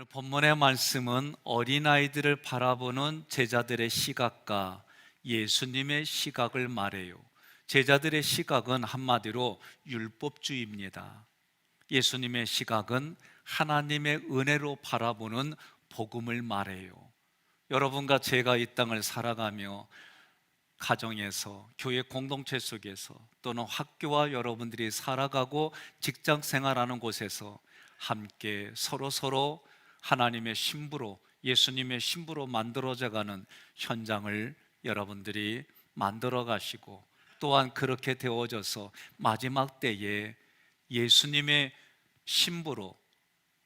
오늘 본문의 말씀은 어린아이들을 바라보는 제자들의 시각과 예수님의 시각을 말해요. 제자들의 시각은 한마디로 율법주의입니다. 예수님의 시각은 하나님의 은혜로 바라보는 복음을 말해요. 여러분과 제가 이 땅을 살아가며 가정에서, 교회 공동체 속에서, 또는 학교와 여러분들이 살아가고 직장 생활하는 곳에서 함께 서로 하나님의 신부로, 예수님의 신부로 만들어져가는 현장을 여러분들이 만들어 가시고, 또한 그렇게 되어져서 마지막 때에 예수님의 신부로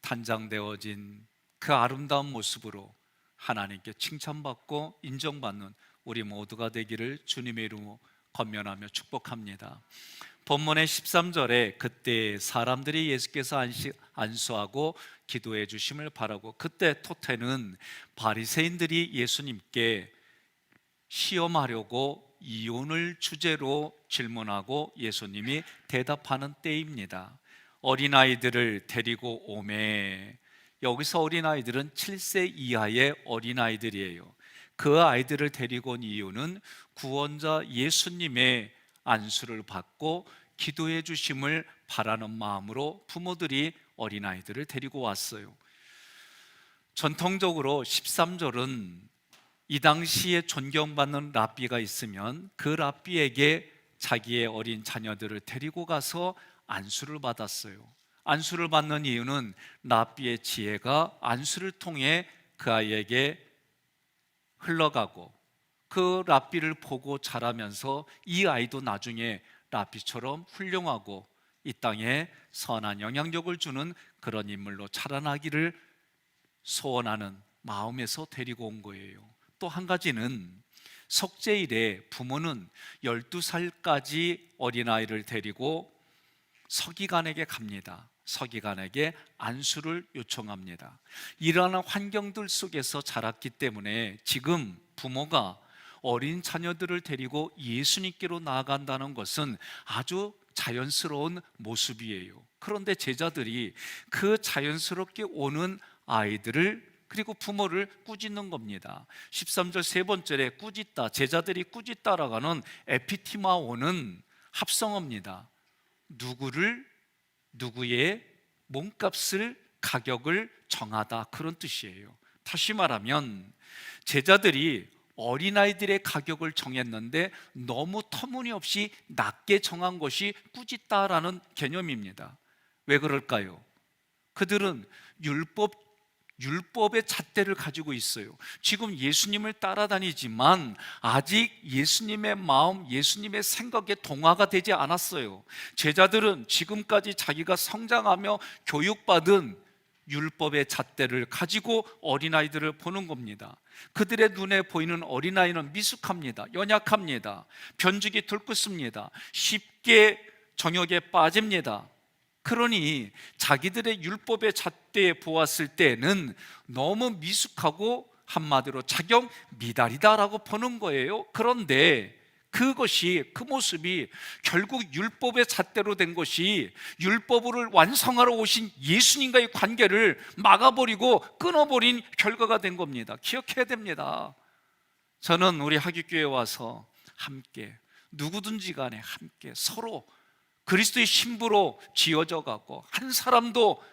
단장되어진 그 아름다운 모습으로 하나님께 칭찬받고 인정받는 우리 모두가 되기를 주님의 이름으로 권면하며 축복합니다. 본문의 13절에 그때 사람들이 예수께서 안수하고 기도해 주심을 바라고, 그때 토테는 바리새인들이 예수님께 시험하려고 이혼을 주제로 질문하고 예수님이 대답하는 때입니다. 어린아이들을 데리고 오매, 여기서 어린아이들은 7세 이하의 어린아이들이에요. 그 아이들을 데리고 온 이유는 구원자 예수님의 안수를 받고 기도해 주심을 바라는 마음으로 부모들이 어린아이들을 데리고 왔어요. 전통적으로 13절은 이 당시에 존경받는 랍비가 있으면 그 랍비에게 자기의 어린 자녀들을 데리고 가서 안수를 받았어요. 안수를 받는 이유는 랍비의 지혜가 안수를 통해 그 아이에게 흘러가고, 그 랍비를 보고 자라면서 이 아이도 나중에 랍비처럼 훌륭하고 이 땅에 선한 영향력을 주는 그런 인물로 자라나기를 소원하는 마음에서 데리고 온 거예요. 또 한 가지는 속죄일에 부모는 12살까지 어린아이를 데리고 서기관에게 갑니다. 서기관에게 안수를 요청합니다. 이러한 환경들 속에서 자랐기 때문에 지금 부모가 어린 자녀들을 데리고 예수님께로 나아간다는 것은 아주 자연스러운 모습이에요. 그런데 제자들이 그 자연스럽게 오는 아이들을, 그리고 부모를 꾸짖는 겁니다. 13절 세 번째에 꾸짖다, 제자들이 꾸짖다라고 하는 에피티마오는 합성어입니다. 누구의 몸값을, 가격을 정하다, 그런 뜻이에요. 다시 말하면 제자들이 어린아이들의 가격을 정했는데 너무 터무니없이 낮게 정한 것이 꾸짖다라는 개념입니다. 왜 그럴까요? 그들은 율법의 잣대를 가지고 있어요. 지금 예수님을 따라다니지만 아직 예수님의 마음, 예수님의 생각에 동화가 되지 않았어요. 제자들은 지금까지 자기가 성장하며 교육받은 율법의 잣대를 가지고 어린아이들을 보는 겁니다. 그들의 눈에 보이는 어린아이는 미숙합니다. 연약합니다. 변죽이 들끓습니다. 쉽게 정욕에 빠집니다. 그러니 자기들의 율법의 잣대에 보았을 때는 너무 미숙하고 한마디로 자격 미달이다라고 보는 거예요. 그런데 그 모습이 결국 율법의 잣대로 된 것이 율법을 완성하러 오신 예수님과의 관계를 막아버리고 끊어버린 결과가 된 겁니다. 기억해야 됩니다. 저는 우리 하교교회에 와서 함께, 누구든지 간에 함께 서로 그리스도의 신부로 지어져 가고, 한 사람도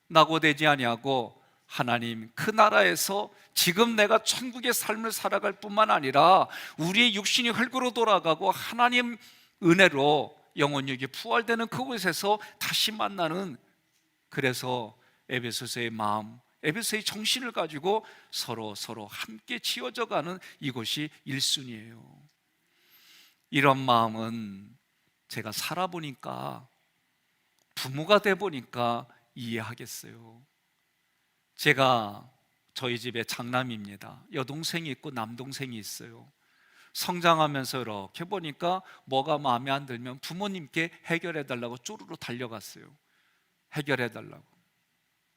낙오되지 아니하고 하나님 그 나라에서 지금 내가 천국의 삶을 살아갈 뿐만 아니라 우리의 육신이 흙으로 돌아가고 하나님 은혜로 영혼력이 부활되는 그곳에서 다시 만나는, 그래서 에베소서의 마음, 에베소의 정신을 가지고 서로 함께 지어져 가는 이곳이 1순위예요. 이런 마음은 제가 살아보니까, 부모가 돼보니까 이해하겠어요. 제가 저희 집에 장남입니다. 여동생이 있고 남동생이 있어요. 성장하면서 이렇게 보니까 뭐가 마음에 안 들면 부모님께 해결해달라고 쪼르르 달려갔어요. 해결해달라고.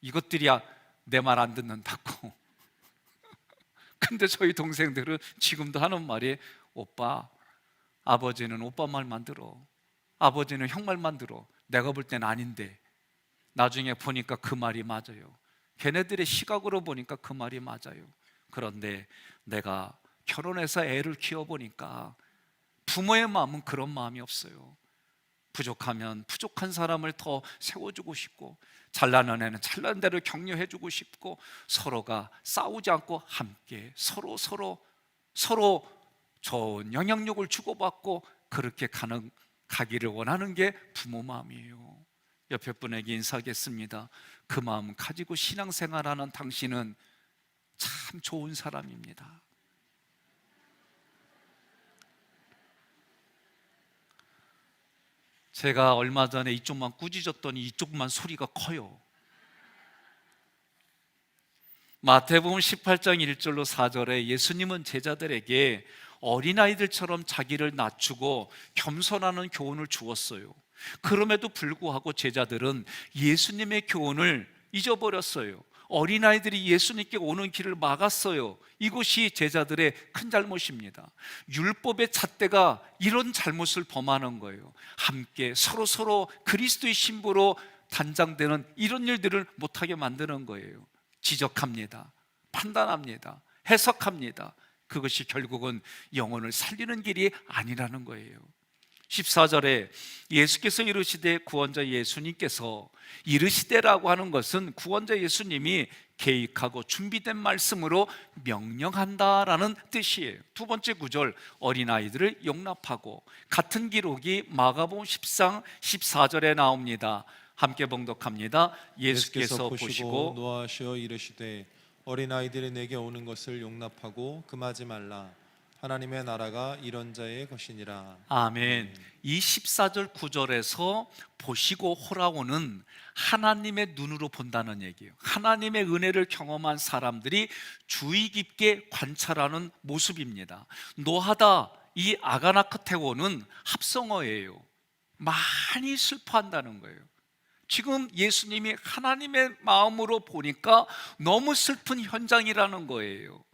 이것들이야 내 말 안 듣는다고. 근데 저희 동생들은 지금도 하는 말이, 오빠, 아버지는 오빠 말만 들어, 아버지는 형 말만 들어, 내가 볼 땐 아닌데 나중에 보니까 그 말이 맞아요. 걔네들의 시각으로 보니까 그 말이 맞아요. 그런데 내가 결혼해서 애를 키워보니까 부모의 마음은 그런 마음이 없어요. 부족하면 부족한 사람을 더 세워주고 싶고, 잘나는 애는 잘난 대로 격려해주고 싶고, 서로가 싸우지 않고 함께 서로 좋은 영향력을 주고받고 그렇게 가기를 원하는 게 부모 마음이에요. 옆에 분에게 인사하겠습니다. 그 마음 가지고 신앙생활하는 당신은 참 좋은 사람입니다. 제가 얼마 전에 이쪽만 꾸짖었더니 이쪽만 소리가 커요. 마태복음 18장 1절로 4절에 예수님은 제자들에게 어린아이들처럼 자기를 낮추고 겸손하는 교훈을 주었어요. 그럼에도 불구하고 제자들은 예수님의 교훈을 잊어버렸어요. 어린아이들이 예수님께 오는 길을 막았어요. 이것이 제자들의 큰 잘못입니다. 율법의 잣대가 이런 잘못을 범하는 거예요. 함께 서로 그리스도의 신부로 단장되는 이런 일들을 못하게 만드는 거예요. 지적합니다. 판단합니다. 해석합니다. 그것이 결국은 영혼을 살리는 길이 아니라는 거예요. 14절에 예수께서 이르시되, 구원자 예수님께서 이르시되라고 하는 것은 구원자 예수님이 계획하고 준비된 말씀으로 명령한다라는 뜻이에요. 두 번째 구절, 어린아이들을 용납하고, 같은 기록이 마가복음 10장 14절에 나옵니다. 함께 봉독합니다. 예수께서 보시고 노하시어 이르시되, 어린아이들이 내게 오는 것을 용납하고 금하지 말라. 하나님의 나라가 이런 자의 것이니라. 아멘. 이 14절 9절에서 보시고 호라오는 하나님의 눈으로 본다는 얘기예요. 하나님의 은혜를 경험한 사람들이 주의 깊게 관찰하는 모습입니다. 노하다, 이 아가나크테오는 합성어예요. 많이 슬퍼한다는 거예요. 지금 예수님이 하나님의 마음으로 보니까 너무 슬픈 현장이라는 거예요.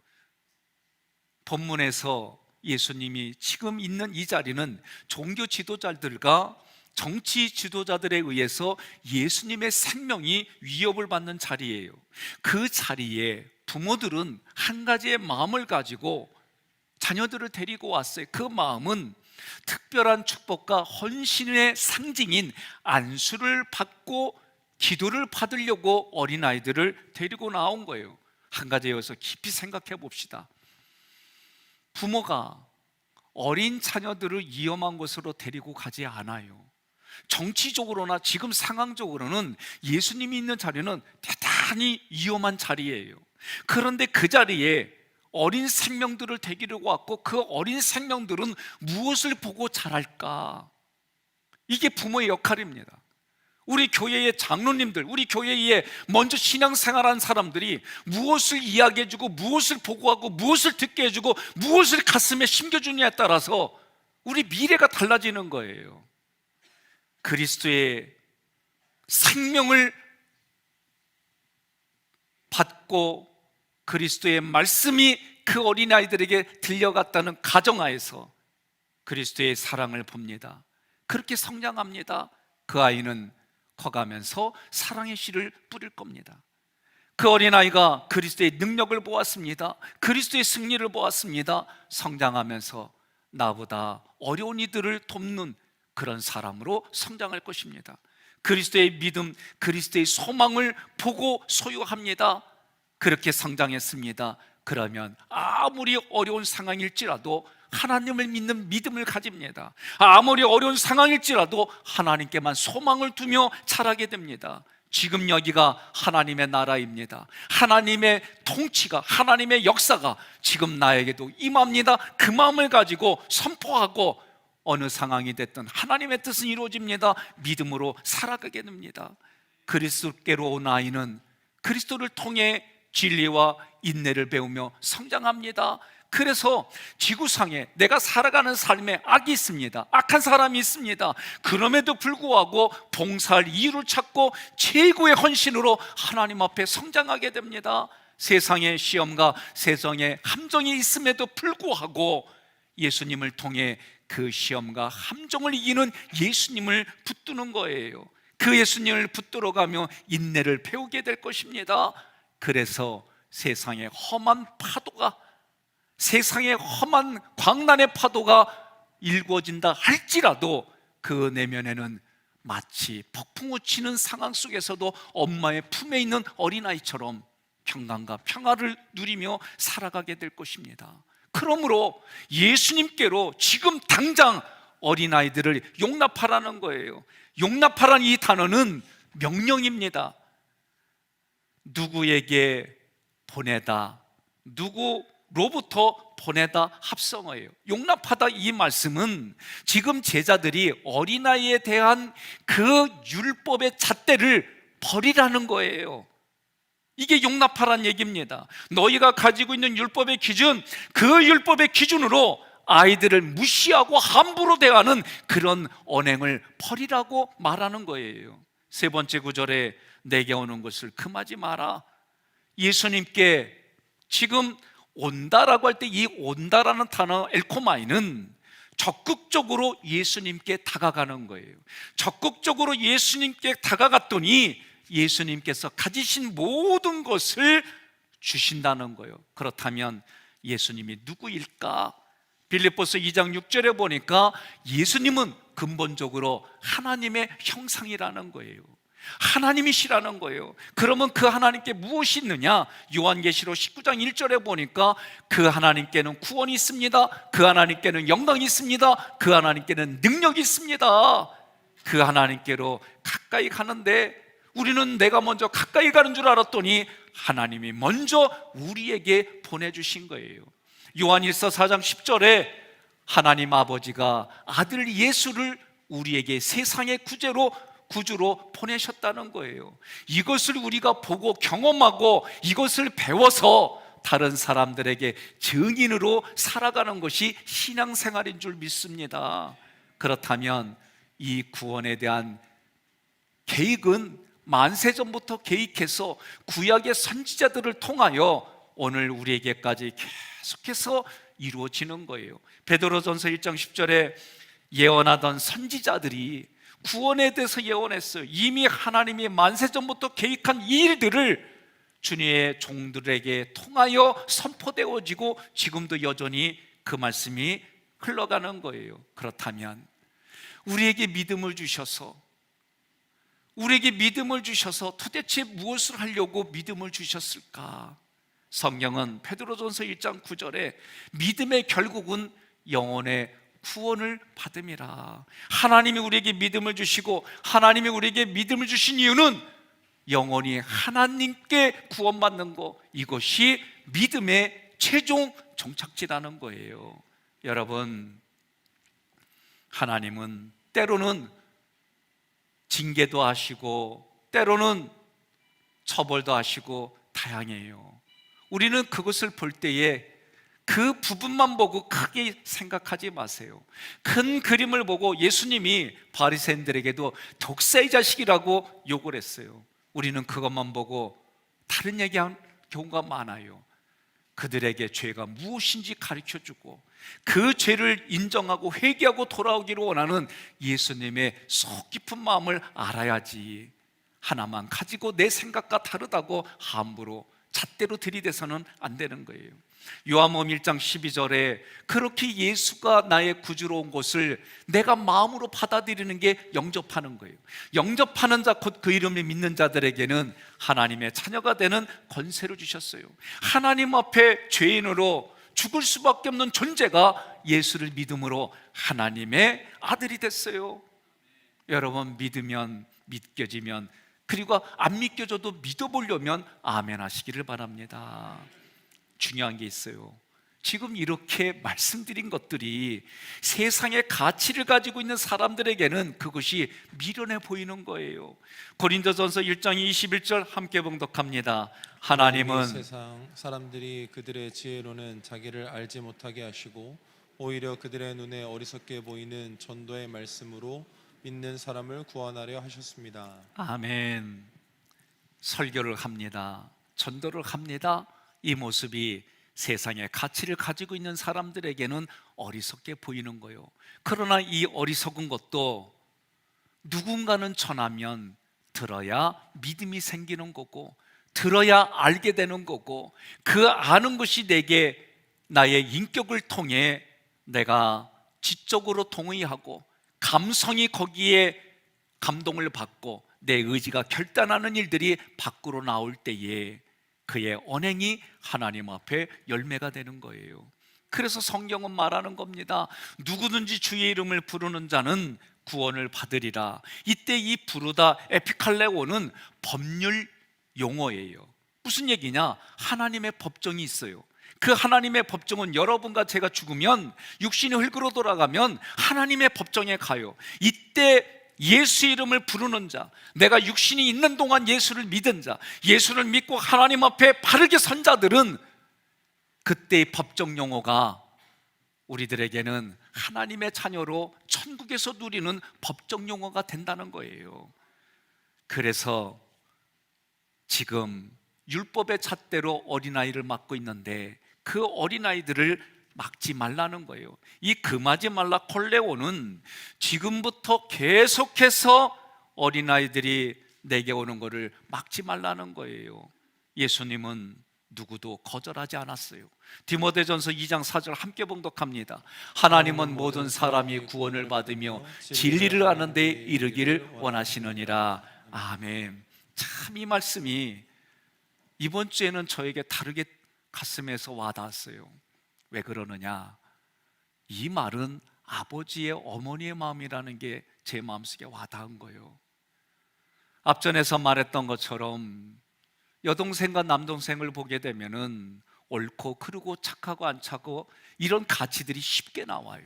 본문에서 예수님이 지금 있는 이 자리는 종교 지도자들과 정치 지도자들에 의해서 예수님의 생명이 위협을 받는 자리예요. 그 자리에 부모들은 한 가지의 마음을 가지고 자녀들을 데리고 왔어요. 그 마음은 특별한 축복과 헌신의 상징인 안수를 받고 기도를 받으려고 어린아이들을 데리고 나온 거예요. 한 가지에 여기서 깊이 생각해 봅시다. 부모가 어린 자녀들을 위험한 곳으로 데리고 가지 않아요. 정치적으로나 지금 상황적으로는 예수님이 있는 자리는 대단히 위험한 자리예요. 그런데 그 자리에 어린 생명들을 데리고 왔고, 그 어린 생명들은 무엇을 보고 자랄까? 이게 부모의 역할입니다. 우리 교회의 장로님들, 우리 교회에 먼저 신앙생활한 사람들이 무엇을 이야기해주고, 무엇을 보고하고, 무엇을 듣게 해주고, 무엇을 가슴에 심겨주냐에 따라서 우리 미래가 달라지는 거예요. 그리스도의 생명을 받고 그리스도의 말씀이 그 어린아이들에게 들려갔다는 가정하에서 그리스도의 사랑을 봅니다. 그렇게 성장합니다. 그 아이는 커가면서 사랑의 씨를 뿌릴 겁니다. 그 어린아이가 그리스도의 능력을 보았습니다. 그리스도의 승리를 보았습니다. 성장하면서 나보다 어려운 이들을 돕는 그런 사람으로 성장할 것입니다. 그리스도의 믿음, 그리스도의 소망을 보고 소유합니다. 그렇게 성장했습니다. 그러면 아무리 어려운 상황일지라도 하나님을 믿는 믿음을 가집니다. 아무리 어려운 상황일지라도 하나님께만 소망을 두며 자라게 됩니다. 지금 여기가 하나님의 나라입니다. 하나님의 통치가, 하나님의 역사가 지금 나에게도 임합니다. 그 마음을 가지고 선포하고 어느 상황이 됐든 하나님의 뜻은 이루어집니다. 믿음으로 살아가게 됩니다. 그리스도께로 온 아이는 그리스도를 통해 진리와 인내를 배우며 성장합니다. 그래서 지구상에 내가 살아가는 삶에 악이 있습니다. 악한 사람이 있습니다. 그럼에도 불구하고 봉사할 이유를 찾고 최고의 헌신으로 하나님 앞에 성장하게 됩니다. 세상의 시험과 세상의 함정이 있음에도 불구하고 예수님을 통해 그 시험과 함정을 이기는 예수님을 붙드는 거예요. 그 예수님을 붙들어 가며 인내를 배우게 될 것입니다. 그래서 세상의 험한 파도가, 세상의 험한 광란의 파도가 일궈진다 할지라도 그 내면에는 마치 폭풍우 치는 상황 속에서도 엄마의 품에 있는 어린아이처럼 평강과 평화를 누리며 살아가게 될 것입니다. 그러므로 예수님께로 지금 당장 어린아이들을 용납하라는 거예요. 용납하라는 이 단어는 명령입니다. 누구에게 보내다, 누구로부터 보내다 합성어예요. 용납하다 이 말씀은 지금 제자들이 어린아이에 대한 그 율법의 잣대를 버리라는 거예요. 이게 용납하라는 얘기입니다. 너희가 가지고 있는 율법의 기준, 그 율법의 기준으로 아이들을 무시하고 함부로 대하는 그런 언행을 버리라고 말하는 거예요. 세 번째 구절에 내게 오는 것을 금하지 마라. 예수님께 지금 온다라고 할 때 이 온다라는 단어 엘코마이는 적극적으로 예수님께 다가가는 거예요. 적극적으로 예수님께 다가갔더니 예수님께서 가지신 모든 것을 주신다는 거예요. 그렇다면 예수님이 누구일까? 빌립보서 2장 6절에 보니까 예수님은 근본적으로 하나님의 형상이라는 거예요. 하나님이시라는 거예요. 그러면 그 하나님께 무엇이 있느냐? 요한계시록 19장 1절에 보니까 그 하나님께는 구원이 있습니다. 그 하나님께는 영광이 있습니다. 그 하나님께는 능력이 있습니다. 그 하나님께로 가까이 가는데 우리는 내가 먼저 가까이 가는 줄 알았더니 하나님이 먼저 우리에게 보내주신 거예요. 요한일서 4장 10절에 하나님 아버지가 아들 예수를 우리에게 세상의 구주로 보내셨다는 거예요. 이것을 우리가 보고 경험하고 이것을 배워서 다른 사람들에게 증인으로 살아가는 것이 신앙생활인 줄 믿습니다. 그렇다면 이 구원에 대한 계획은 만세전부터 계획해서 구약의 선지자들을 통하여 오늘 우리에게까지 계속해서 이루어지는 거예요. 베드로전서 1장 10절에 예언하던 선지자들이 구원에 대해서 예언했어요. 이미 하나님이 만세전부터 계획한 이 일들을 주님의 종들에게 통하여 선포되어지고 지금도 여전히 그 말씀이 흘러가는 거예요. 그렇다면 우리에게 믿음을 주셔서 도대체 무엇을 하려고 믿음을 주셨을까? 성경은 베드로전서 1장 9절에 믿음의 결국은 영혼의 구원을 받음이라. 하나님이 우리에게 믿음을 주시고 하나님이 우리에게 믿음을 주신 이유는 영혼이 하나님께 구원받는 것, 이것이 믿음의 최종 종착지라는 거예요. 여러분, 하나님은 때로는 징계도 하시고 때로는 처벌도 하시고 다양해요. 우리는 그것을 볼 때에 그 부분만 보고 크게 생각하지 마세요. 큰 그림을 보고 예수님이 바리새인들에게도 독사의 자식이라고 욕을 했어요. 우리는 그것만 보고 다른 얘기한 경우가 많아요. 그들에게 죄가 무엇인지 가르쳐주고 그 죄를 인정하고 회개하고 돌아오기를 원하는 예수님의 속 깊은 마음을 알아야지, 하나만 가지고 내 생각과 다르다고 함부로 잣대로 들이대서는 안 되는 거예요. 요한복음 1장 12절에 그렇게 예수가 나의 구주로 온 것을 내가 마음으로 받아들이는 게 영접하는 거예요. 영접하는 자, 곧 그 이름을 믿는 자들에게는 하나님의 자녀가 되는 권세를 주셨어요. 하나님 앞에 죄인으로 죽을 수밖에 없는 존재가 예수를 믿음으로 하나님의 아들이 됐어요. 여러분, 믿으면, 믿겨지면, 그리고 안 믿겨져도 믿어보려면 아멘 하시기를 바랍니다. 중요한 게 있어요. 지금 이렇게 말씀드린 것들이 세상의 가치를 가지고 있는 사람들에게는 그것이 미련해 보이는 거예요. 고린도전서 1장 21절 함께 봉독합니다. 하나님은 세상 사람들이 그들의 지혜로는 자기를 알지 못하게 하시고 오히려 그들의 눈에 어리석게 보이는 전도의 말씀으로 믿는 사람을 구원하려 하셨습니다. 아멘. 설교를 합니다. 전도를 합니다. 이 모습이 세상의 가치를 가지고 있는 사람들에게는 어리석게 보이는 거예요. 그러나 이 어리석은 것도 누군가는 전하면 들어야 믿음이 생기는 거고, 들어야 알게 되는 거고, 그 아는 것이 내게 나의 인격을 통해 내가 지적으로 동의하고 감성이 거기에 감동을 받고 내 의지가 결단하는 일들이 밖으로 나올 때에 그의 언행이 하나님 앞에 열매가 되는 거예요. 그래서 성경은 말하는 겁니다. 누구든지 주의 이름을 부르는 자는 구원을 받으리라. 이때 이 부르다 에피칼레오는 법률 용어예요. 무슨 얘기냐? 하나님의 법정이 있어요. 그 하나님의 법정은 여러분과 제가 죽으면, 육신이 흙으로 돌아가면 하나님의 법정에 가요. 이때 예수 이름을 부르는 자, 내가 육신이 있는 동안 예수를 믿은 자, 예수를 믿고 하나님 앞에 바르게 선 자들은 그때의 법정 용어가 우리들에게는 하나님의 자녀로 천국에서 누리는 법정 용어가 된다는 거예요. 그래서 지금 율법의 잣대로 어린아이를 막고 있는데 그 어린아이들을 막지 말라는 거예요. 이 금하지 말라 콜레오는 지금부터 계속해서 어린아이들이 내게 오는 것을 막지 말라는 거예요. 예수님은 누구도 거절하지 않았어요. 디모데전서 2장 4절 함께 봉독합니다. 하나님은 모든 사람이 구원을 받으며 진리를 아는 데 이르기를 원하시느니라. 아멘. 참 이 말씀이 이번 주에는 저에게 다르게 가슴에서 와닿았어요. 왜 그러느냐? 이 말은 아버지의 어머니의 마음이라는 게 제 마음속에 와닿은 거예요. 앞전에서 말했던 것처럼 여동생과 남동생을 보게 되면은 옳고 그르고 착하고 안 착하고 이런 가치들이 쉽게 나와요.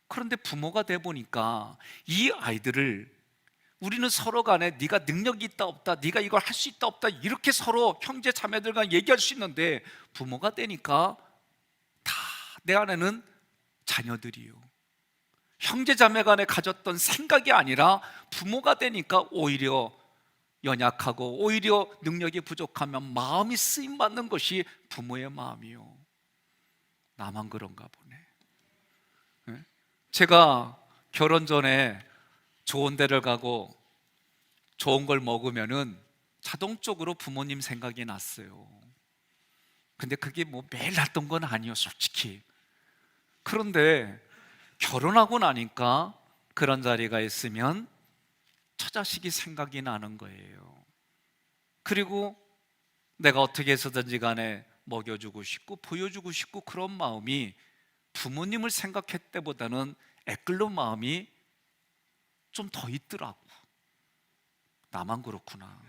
그런데 부모가 돼 보니까 이 아이들을 우리는 서로 간에 네가 능력이 있다 없다, 네가 이걸 할 수 있다 없다 이렇게 서로 형제 자매들과 얘기할 수 있는데 부모가 되니까 다 내 안에는 자녀들이요. 형제 자매 간에 가졌던 생각이 아니라 부모가 되니까 오히려 연약하고 오히려 능력이 부족하면 마음이 쓰임받는 것이 부모의 마음이요. 나만 그런가 보네. 제가 결혼 전에 좋은 데를 가고 좋은 걸 먹으면은 자동적으로 부모님 생각이 났어요. 근데 그게 뭐 매일 났던 건 아니에요, 솔직히. 그런데 결혼하고 나니까 그런 자리가 있으면 처자식이 생각이 나는 거예요. 그리고 내가 어떻게 해서든지 간에 먹여주고 싶고 보여주고 싶고 그런 마음이 부모님을 생각할 때보다는 애끓는 마음이 좀 더 있더라고. 나만 그렇구나.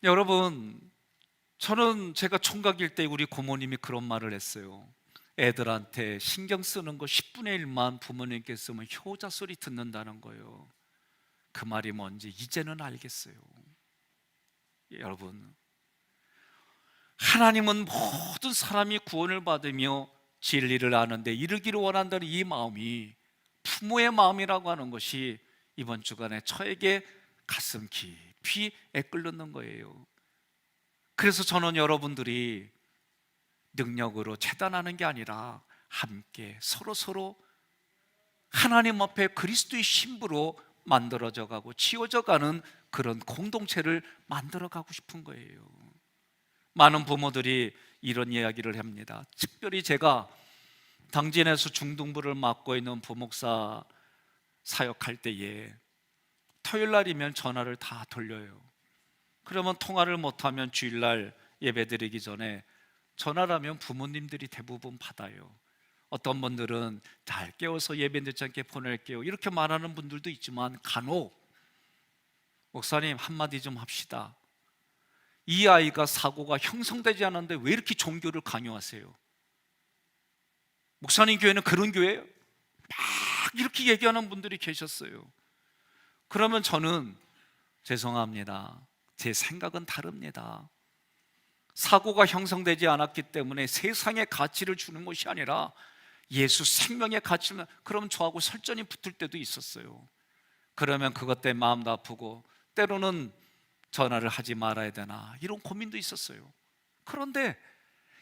여러분, 저는 제가 총각일 때 우리 고모님이 그런 말을 했어요. 애들한테 신경 쓰는 거 10분의 1만 부모님께 쓰면 효자 소리 듣는다는 거예요. 그 말이 뭔지 이제는 알겠어요. 여러분, 하나님은 모든 사람이 구원을 받으며 진리를 아는데 이르기를 원한다는 이 마음이 부모의 마음이라고 하는 것이 이번 주간에 저에게 가슴 깊이 애끓는 거예요. 그래서 저는 여러분들이 능력으로 재단하는 게 아니라 함께 서로 하나님 앞에 그리스도의 신부로 만들어져 가고 지어져 가는 그런 공동체를 만들어 가고 싶은 거예요. 많은 부모들이 이런 이야기를 합니다. 특별히 제가 당진에서 중등부를 맡고 있는 부목사 사역할 때에 토요일 날이면 전화를 다 돌려요. 그러면 통화를 못하면 주일날 예배드리기 전에 전화를 하면 부모님들이 대부분 받아요. 어떤 분들은 잘 깨워서 예배 늦지 않게 보낼게요 이렇게 말하는 분들도 있지만 간혹 목사님 한마디 좀 합시다. 이 아이가 사고가 형성되지 않았는데 왜 이렇게 종교를 강요하세요? 목사님 교회는 그런 교회예요? 막 이렇게 얘기하는 분들이 계셨어요. 그러면 저는 죄송합니다. 제 생각은 다릅니다. 사고가 형성되지 않았기 때문에 세상의 가치를 주는 것이 아니라 예수 생명의 가치를, 그럼 저하고 설전이 붙을 때도 있었어요. 그러면 그것 때문에 마음도 아프고 때로는 전화를 하지 말아야 되나 이런 고민도 있었어요. 그런데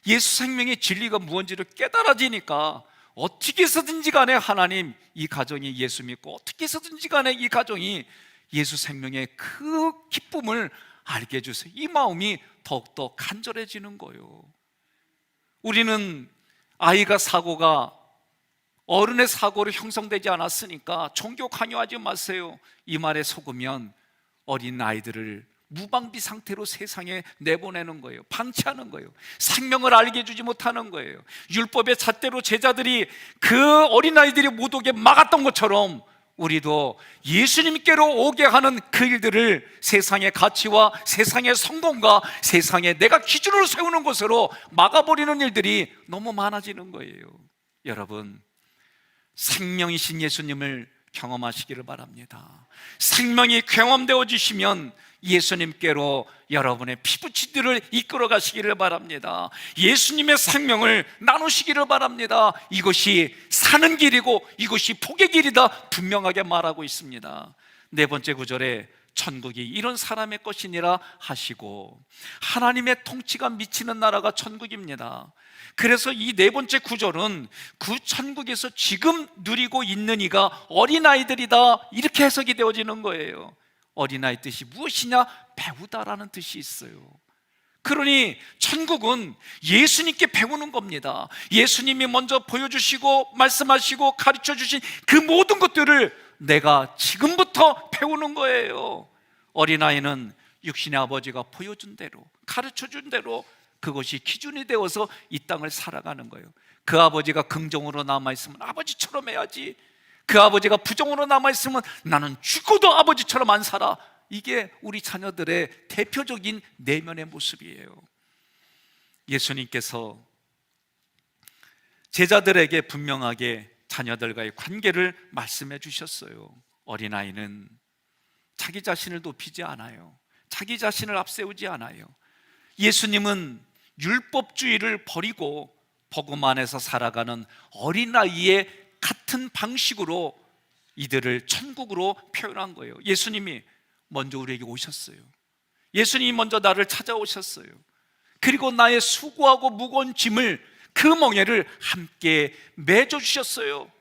예수 생명의 진리가 무엇인지를 깨달아지니까 어떻게 해서든지 간에 하나님 이 가정이 예수 믿고 어떻게 해서든지 간에 이 가정이 예수 생명의 그 기쁨을 알게 해주세요. 이 마음이 더욱더 간절해지는 거예요. 우리는 아이가 사고가 어른의 사고로 형성되지 않았으니까 종교 강요하지 마세요, 이 말에 속으면 어린 아이들을 무방비 상태로 세상에 내보내는 거예요. 방치하는 거예요. 생명을 알게 해주지 못하는 거예요. 율법의 잣대로 제자들이 그 어린아이들이 못 오게 막았던 것처럼 우리도 예수님께로 오게 하는 그 일들을 세상의 가치와 세상의 성공과 세상에 내가 기준으로 세우는 것으로 막아버리는 일들이 너무 많아지는 거예요. 여러분, 생명이신 예수님을 경험하시기를 바랍니다. 생명이 경험되어지시면 예수님께로 여러분의 피부치들을 이끌어 가시기를 바랍니다. 예수님의 생명을 나누시기를 바랍니다. 이것이 사는 길이고 이것이 복의 길이다 분명하게 말하고 있습니다. 네 번째 구절에 천국이 이런 사람의 것이니라 하시고, 하나님의 통치가 미치는 나라가 천국입니다. 그래서 이 네 번째 구절은 그 천국에서 지금 누리고 있는 이가 어린아이들이다, 이렇게 해석이 되어지는 거예요. 어린아이 뜻이 무엇이냐? 배우다라는 뜻이 있어요. 그러니 천국은 예수님께 배우는 겁니다. 예수님이 먼저 보여주시고 말씀하시고 가르쳐 주신 그 모든 것들을 내가 지금부터 배우는 거예요. 어린아이는 육신의 아버지가 보여준 대로, 가르쳐 준 대로 그것이 기준이 되어서 이 땅을 살아가는 거예요. 그 아버지가 긍정으로 남아있으면 아버지처럼 해야지, 그 아버지가 부정으로 남아있으면 나는 죽어도 아버지처럼 안 살아. 이게 우리 자녀들의 대표적인 내면의 모습이에요. 예수님께서 제자들에게 분명하게 자녀들과의 관계를 말씀해 주셨어요. 어린아이는 자기 자신을 높이지 않아요. 자기 자신을 앞세우지 않아요. 예수님은 율법주의를 버리고 복음 안에서 살아가는 어린아이의 같은 방식으로 이들을 천국으로 표현한 거예요. 예수님이 먼저 우리에게 오셨어요. 예수님이 먼저 나를 찾아오셨어요. 그리고 나의 수고하고 무거운 짐을, 그 멍에를 함께 맺어주셨어요.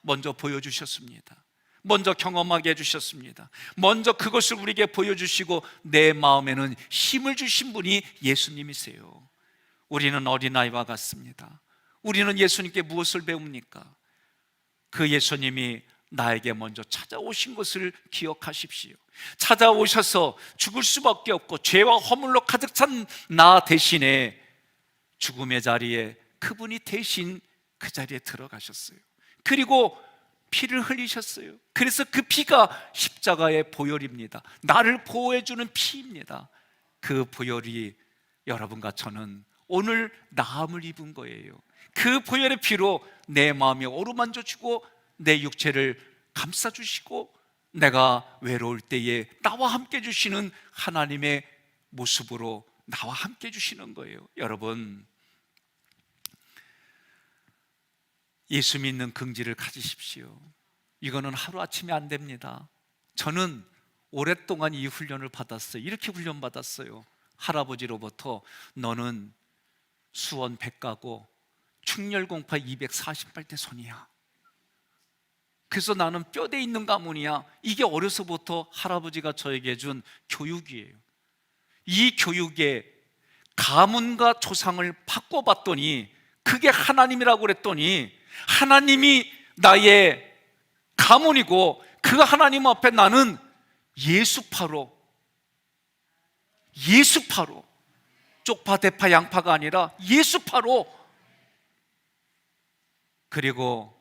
먼저 보여주셨습니다. 먼저 경험하게 해주셨습니다. 먼저 그것을 우리에게 보여주시고 내 마음에는 힘을 주신 분이 예수님이세요. 우리는 어린아이와 같습니다. 우리는 예수님께 무엇을 배웁니까? 그 예수님이 나에게 먼저 찾아오신 것을 기억하십시오. 찾아오셔서 죽을 수밖에 없고 죄와 허물로 가득 찬 나 대신에 죽음의 자리에 그분이 대신 그 자리에 들어가셨어요. 그리고 피를 흘리셨어요. 그래서 그 피가 십자가의 보혈입니다. 나를 보호해주는 피입니다. 그 보혈이 여러분과 저는 오늘 나음을 입은 거예요. 그 보혈의 피로 내 마음이 어루만져주고 내 육체를 감싸주시고 내가 외로울 때에 나와 함께 해주시는 하나님의 모습으로 나와 함께 해주시는 거예요. 여러분, 예수 믿는 긍지를 가지십시오. 이거는 하루아침에 안 됩니다. 저는 오랫동안 이 훈련을 받았어요. 이렇게 훈련받았어요. 할아버지로부터 너는 수원 100가고 충렬공파 248대 손이야. 그래서 나는 뼈대 있는 가문이야. 이게 어려서부터 할아버지가 저에게 준 교육이에요. 이 교육에 가문과 조상을 바꿔봤더니 그게 하나님이라고 그랬더니 하나님이 나의 가문이고 그 하나님 앞에 나는 예수파로, 쪽파, 대파, 양파가 아니라 예수파로. 그리고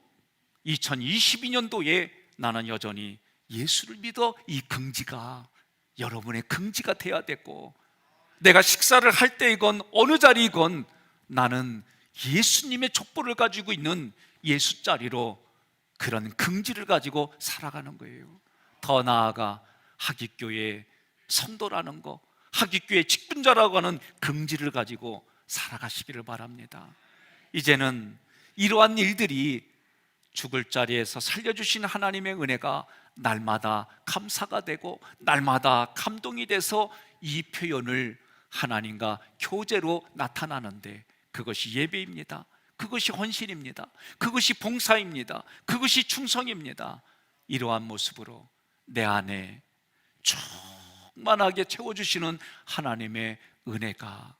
2022년도에 나는 여전히 예수를 믿어 이 긍지가 여러분의 긍지가 돼야 되고, 내가 식사를 할 때이건 어느 자리이건 나는 예수님의 족보를 가지고 있는 예수자리로 그런 긍지를 가지고 살아가는 거예요. 더 나아가 하깃교회 성도라는 거, 하깃교회 직분자라고 하는 긍지를 가지고 살아가시기를 바랍니다. 이제는 이러한 일들이 죽을 자리에서 살려주신 하나님의 은혜가 날마다 감사가 되고 날마다 감동이 돼서 이 표현을 하나님과 교제로 나타나는데, 그것이 예배입니다. 그것이 헌신입니다. 그것이 봉사입니다. 그것이 충성입니다. 이러한 모습으로 내 안에 충만하게 채워주시는 하나님의 은혜가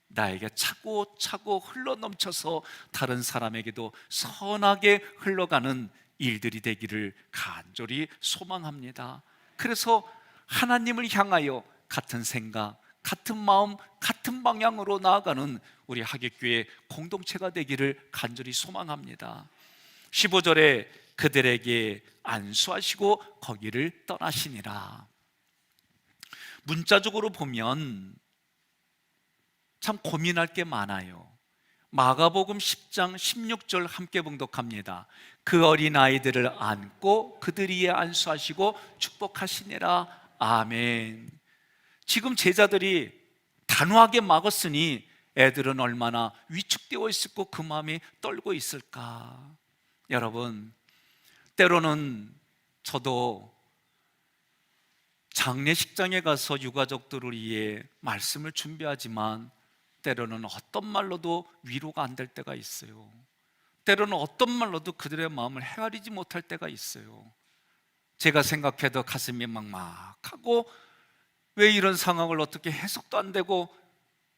나에게 차고차고 흘러넘쳐서 다른 사람에게도 선하게 흘러가는 일들이 되기를 간절히 소망합니다. 그래서 하나님을 향하여 같은 생각, 같은 마음, 같은 방향으로 나아가는 우리 하객교회 공동체가 되기를 간절히 소망합니다. 15절에 그들에게 안수하시고 거기를 떠나시니라. 문자적으로 보면 참 고민할 게 많아요. 마가복음 10장 16절 함께 봉독합니다. 그 어린아이들을 안고 그들 위에 안수하시고 축복하시니라. 아멘. 지금 제자들이 단호하게 막았으니 애들은 얼마나 위축되어 있었고 그 마음이 떨고 있을까. 여러분, 때로는 저도 장례식장에 가서 유가족들을 위해 말씀을 준비하지만 때로는 어떤 말로도 위로가 안 될 때가 있어요. 때로는 어떤 말로도 그들의 마음을 헤아리지 못할 때가 있어요. 제가 생각해도 가슴이 막막하고 왜 이런 상황을 어떻게 해석도 안 되고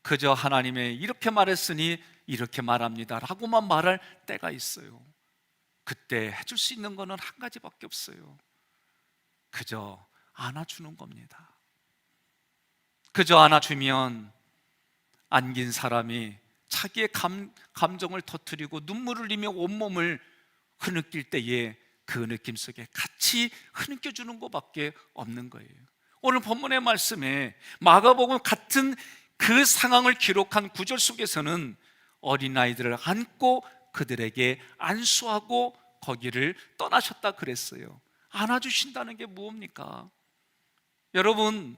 그저 하나님의 이렇게 말했으니 이렇게 말합니다 라고만 말할 때가 있어요. 그때 해줄 수 있는 거는 한 가지밖에 없어요. 그저 안아주는 겁니다. 그저 안아주면 안긴 사람이 자기의 감정을 터뜨리고 눈물을 흘리며 온몸을 흐느낄 때에 그 느낌 속에 같이 흐느껴주는 것밖에 없는 거예요. 오늘 본문의 말씀에 마가복음 같은 그 상황을 기록한 구절 속에서는 어린아이들을 안고 그들에게 안수하고 거기를 떠나셨다 그랬어요. 안아주신다는 게 무엇입니까? 여러분,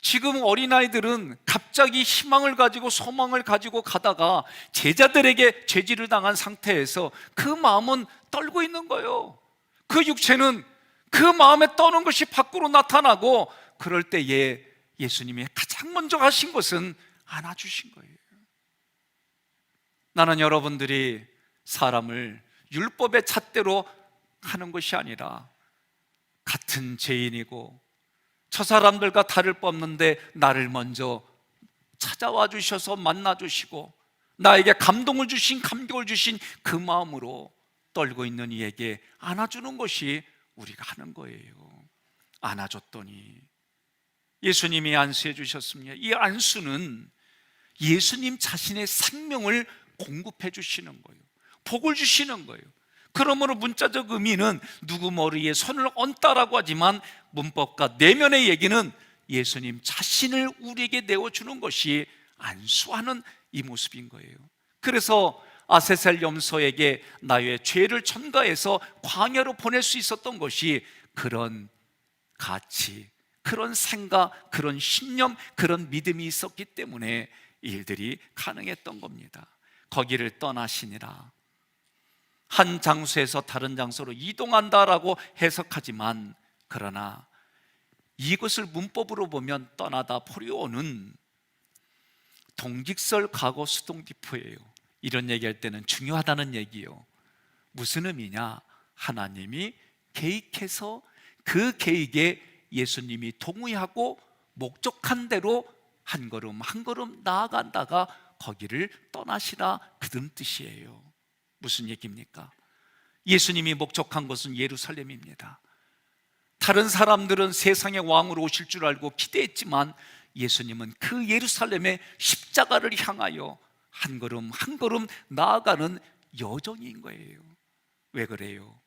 지금 어린아이들은 갑자기 희망을 가지고 소망을 가지고 가다가 제자들에게 제지를 당한 상태에서 그 마음은 떨고 있는 거예요. 그 육체는 그 마음에 떠는 것이 밖으로 나타나고, 그럴 때에 예수님이 가장 먼저 하신 것은 안아주신 거예요. 나는 여러분들이 사람을 율법의 잣대로 하는 것이 아니라 같은 죄인이고 저 사람들과 다를 바 없는데 나를 먼저 찾아와 주셔서 만나 주시고 나에게 감동을 주신, 감격을 주신 그 마음으로 떨고 있는 이에게 안아주는 것이 우리가 하는 거예요. 안아줬더니 예수님이 안수해 주셨습니다. 이 안수는 예수님 자신의 생명을 공급해 주시는 거예요. 복을 주시는 거예요. 그러므로 문자적 의미는 누구 머리에 손을 얹다라고 하지만 문법과 내면의 얘기는 예수님 자신을 우리에게 내어주는 것이 안수하는 이 모습인 거예요. 그래서 아세셀 염소에게 나의 죄를 전가해서 광야로 보낼 수 있었던 것이 그런 가치, 그런 생각, 그런 신념, 그런 믿음이 있었기 때문에 일들이 가능했던 겁니다. 거기를 떠나시니라. 한 장소에서 다른 장소로 이동한다라고 해석하지만, 그러나 이것을 문법으로 보면 떠나다 포리오는 동직설 과거 수동디포예요. 이런 얘기할 때는 중요하다는 얘기예요. 무슨 의미냐? 하나님이 계획해서 그 계획에 예수님이 동의하고 목적한 대로 한 걸음 한 걸음 나아간다가 거기를 떠나시라, 그런 뜻이에요. 무슨 얘기입니까? 예수님이 목적한 것은 예루살렘입니다. 다른 사람들은 세상의 왕으로 오실 줄 알고 기대했지만 예수님은 그 예루살렘의 십자가를 향하여 한 걸음 한 걸음 나아가는 여정인 거예요. 왜 그래요?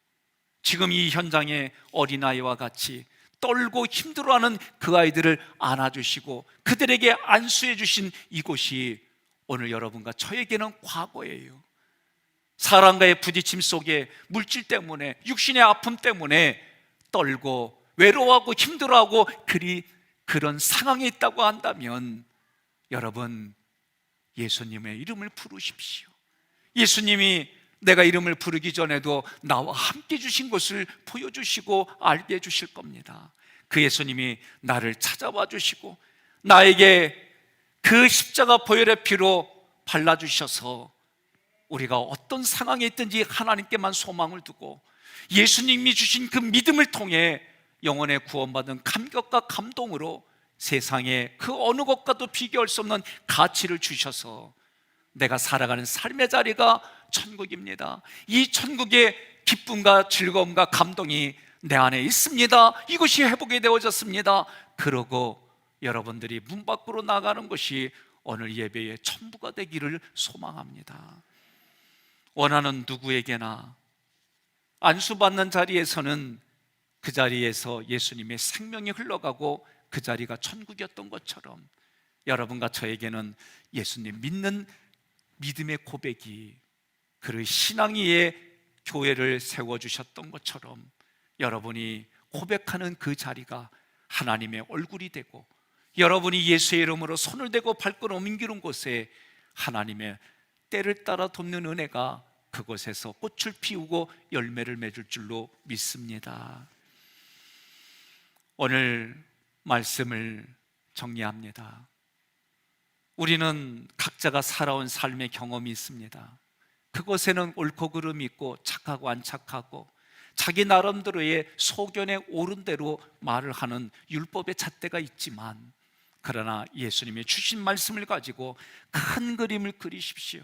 지금 이 현장에 어린아이와 같이 떨고 힘들어하는 그 아이들을 안아주시고 그들에게 안수해 주신 이곳이 오늘 여러분과 저에게는 과거예요. 사람과의 부딪힘 속에 물질 때문에, 육신의 아픔 때문에 떨고 외로워하고 힘들어하고 그런 상황에 있다고 한다면 여러분, 예수님의 이름을 부르십시오. 예수님이 내가 이름을 부르기 전에도 나와 함께 주신 것을 보여주시고 알게 해주실 겁니다. 그 예수님이 나를 찾아와 주시고 나에게 그 십자가 보혈의 피로 발라주셔서 우리가 어떤 상황에 있든지 하나님께만 소망을 두고 예수님이 주신 그 믿음을 통해 영혼의 구원받은 감격과 감동으로 세상에 그 어느 것과도 비교할 수 없는 가치를 주셔서 내가 살아가는 삶의 자리가 천국입니다. 이 천국의 기쁨과 즐거움과 감동이 내 안에 있습니다. 이것이 회복이 되어졌습니다. 그러고 여러분들이 문 밖으로 나가는 것이 오늘 예배의 전부가 되기를 소망합니다. 원하는 누구에게나 안수받는 자리에서는 그 자리에서 예수님의 생명이 흘러가고 그 자리가 천국이었던 것처럼 여러분과 저에게는 예수님 믿는 믿음의 고백이 그의 신앙 위에 교회를 세워주셨던 것처럼 여러분이 고백하는 그 자리가 하나님의 얼굴이 되고 여러분이 예수의 이름으로 손을 대고 발걸음 옮기는 곳에 하나님의 때를 따라 돕는 은혜가 그곳에서 꽃을 피우고 열매를 맺을 줄로 믿습니다. 오늘 말씀을 정리합니다. 우리는 각자가 살아온 삶의 경험이 있습니다. 그곳에는 옳고 그름이 있고 착하고 안 착하고 자기 나름대로의 소견에 옳은 대로 말을 하는 율법의 잣대가 있지만 그러나 예수님이 주신 말씀을 가지고 큰 그림을 그리십시오.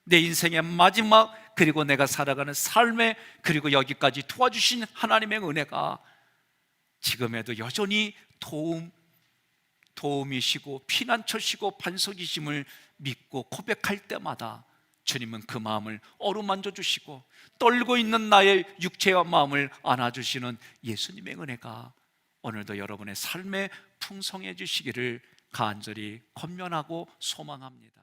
내 인생의 마지막 그리고 내가 살아가는 삶에 그리고 여기까지 도와주신 하나님의 은혜가 지금에도 여전히 도움이시고 피난처시고 반석이심을 믿고 고백할 때마다 주님은 그 마음을 어루만져 주시고 떨고 있는 나의 육체와 마음을 안아주시는 예수님의 은혜가 오늘도 여러분의 삶에 풍성해 주시기를 간절히 권면하고 소망합니다.